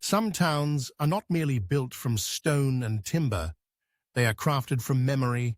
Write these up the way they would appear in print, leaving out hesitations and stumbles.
Some towns are not merely built from stone and timber, they are crafted from memory,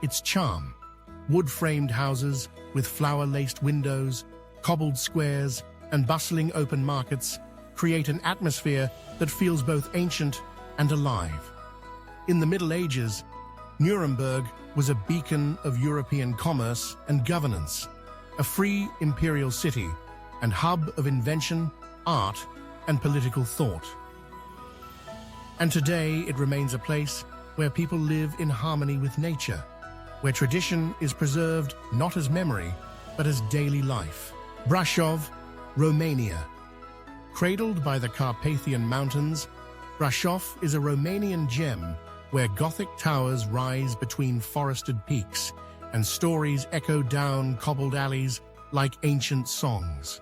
its charm. Wood-framed houses with flower-laced windows, cobbled squares, and bustling open markets create an atmosphere that feels both ancient and alive. In the Middle Ages, Nuremberg was a beacon of European commerce and governance, a free imperial city and hub of invention, art, and political thought. And today it remains a place where people live in harmony with nature, where tradition is preserved not as memory, but as daily life. Brașov, Romania. Cradled by the Carpathian Mountains, Brașov is a Romanian gem where Gothic towers rise between forested peaks and stories echo down cobbled alleys like ancient songs.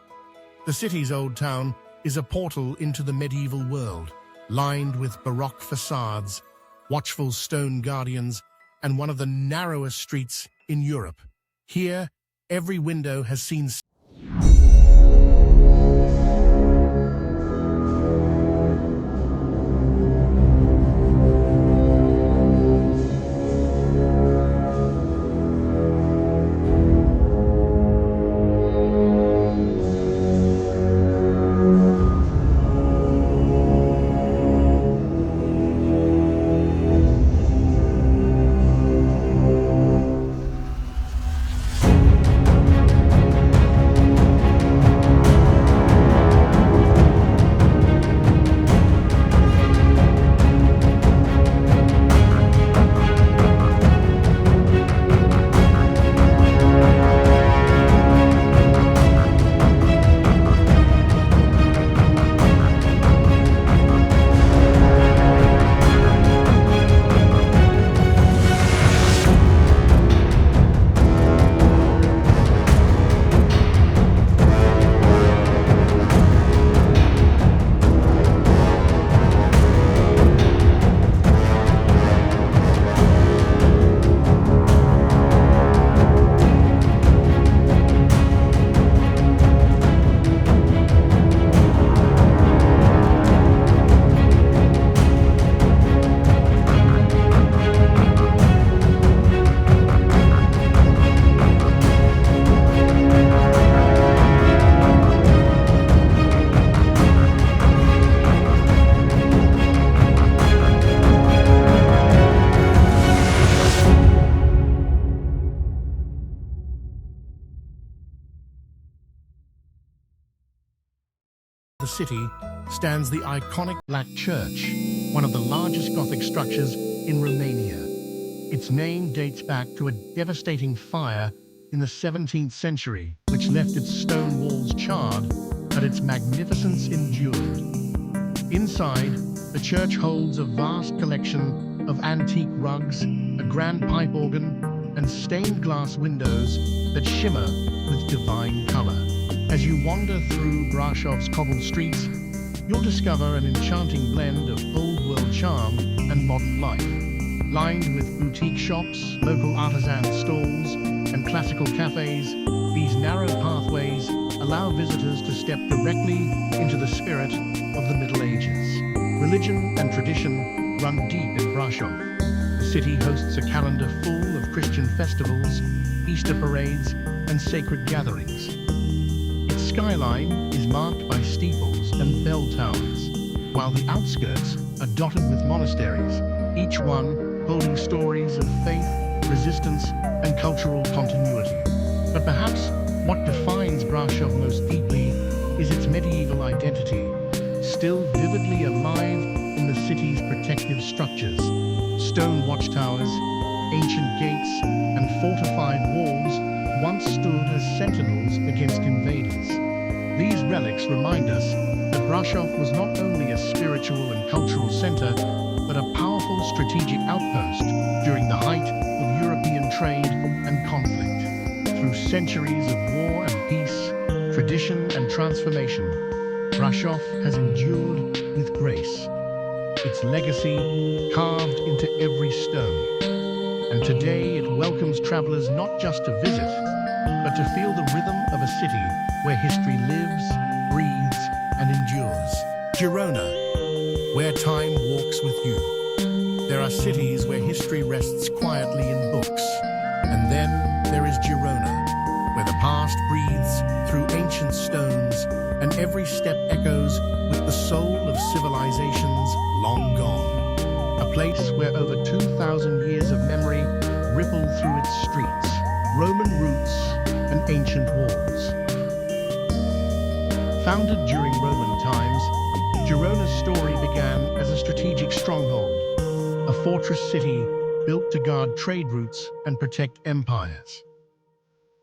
The city's old town is a portal into the medieval world, lined with Baroque facades, watchful stone guardians, and one of the narrowest streets in Europe. Here, every window has seen the city stands the iconic Black Church, one of the largest Gothic structures in Romania. Its name dates back to a devastating fire in the 17th century, which left its stone walls charred, but its magnificence endured. Inside, the church holds a vast collection of antique rugs, a grand pipe organ, and stained glass windows that shimmer with divine color. As you wander through Brașov's cobbled streets, you'll discover an enchanting blend of old-world charm and modern life. Lined with boutique shops, local artisan stalls, and classical cafes, these narrow pathways allow visitors to step directly into the spirit of the Middle Ages. Religion and tradition run deep in Brașov. The city hosts a calendar full of Christian festivals, Easter parades, and sacred gatherings. Its skyline is marked by steeples and bell towers, while the outskirts are dotted with monasteries, each one holding stories of faith, resistance, and cultural continuity. But perhaps what defines Brașov most deeply is its medieval identity, still vividly alive in the city's protective structures. Stone watchtowers, ancient gates, and fortified walls once stood as sentinels against invaders. These relics remind us that Brașov was not only a spiritual and cultural center, but a powerful strategic outpost during the height of European trade and conflict. Through centuries of war and peace, tradition and transformation, Brașov has endured with grace, its legacy carved into every stone. And today it welcomes travelers not just to visit, but to feel the rhythm of a city where history lives, breathes, and endures. Girona, where time walks with you. There are cities where history rests quietly in books, past breathes through ancient stones, and every step echoes with the soul of civilizations long gone. A place where over 2,000 years of memory ripple through its streets, Roman roots and ancient walls. Founded during Roman times, Girona's story began as a strategic stronghold, a fortress city built to guard trade routes and protect empires.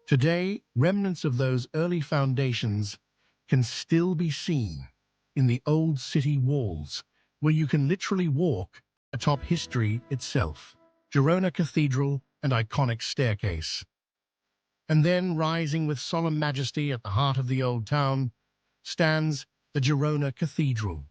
Today, remnants of those early foundations can still be seen in the old city walls, where you can literally walk atop history itself. Girona Cathedral and iconic staircase. And then, rising with solemn majesty at the heart of the old town, stands the Girona Cathedral.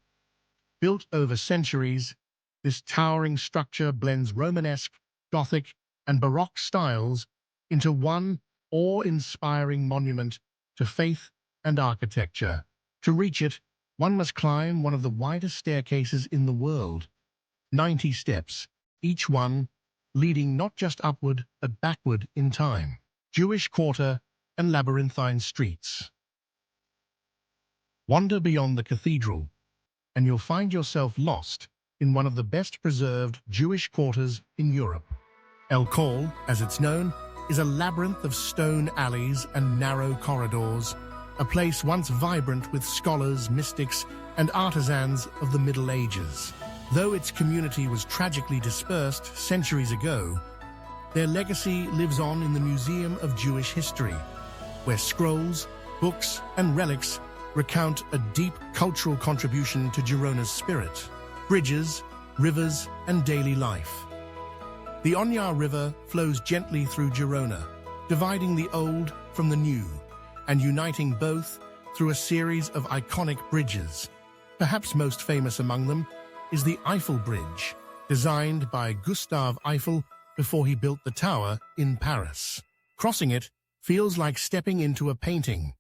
Built over centuries, this towering structure blends Romanesque, Gothic, and Baroque styles into one awe-inspiring monument to faith and architecture. To reach it, one must climb one of the widest staircases in the world, 90 steps, each one leading not just upward but backward in time. Jewish quarter and labyrinthine streets. Wander beyond the cathedral, and you'll find yourself lost in one of the best-preserved Jewish quarters in Europe. El Col, as it's known, is a labyrinth of stone alleys and narrow corridors, a place once vibrant with scholars, mystics, and artisans of the Middle Ages. Though its community was tragically dispersed centuries ago, their legacy lives on in the Museum of Jewish History, where scrolls, books, and relics recount a deep cultural contribution to Girona's spirit. Bridges, rivers, and daily life. The Onyar River flows gently through Girona, dividing the old from the new, and uniting both through a series of iconic bridges. Perhaps most famous among them is the Eiffel Bridge, designed by Gustave Eiffel before he built the tower in Paris. Crossing it feels like stepping into a painting,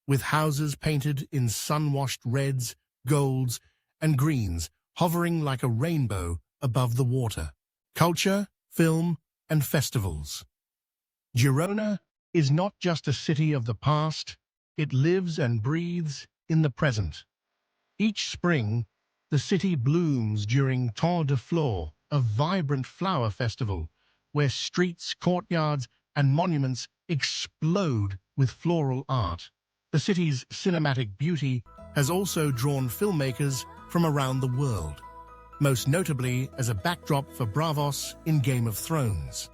with houses painted in sun-washed reds, golds, and greens hovering like a rainbow above the water. Culture, film, and festivals. Girona is not just a city of the past, it lives and breathes in the present. Each spring, the city blooms during Temps de Fleurs, a vibrant flower festival where streets, courtyards, and monuments explode with floral art. The city's cinematic beauty has also drawn filmmakers from around the world, most notably as a backdrop for Bravos in Game of Thrones.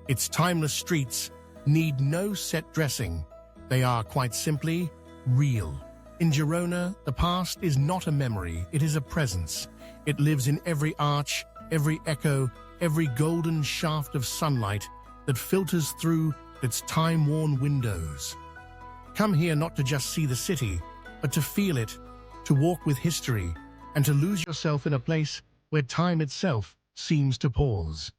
Its timeless streets need no set dressing. They are quite simply real. In Girona, the past is not a memory, it is a presence. It lives in every arch, every echo, every golden shaft of sunlight that filters through its time-worn windows. Come here not to just see the city, but to feel it, to walk with history, and to lose yourself in a place where time itself seems to pause.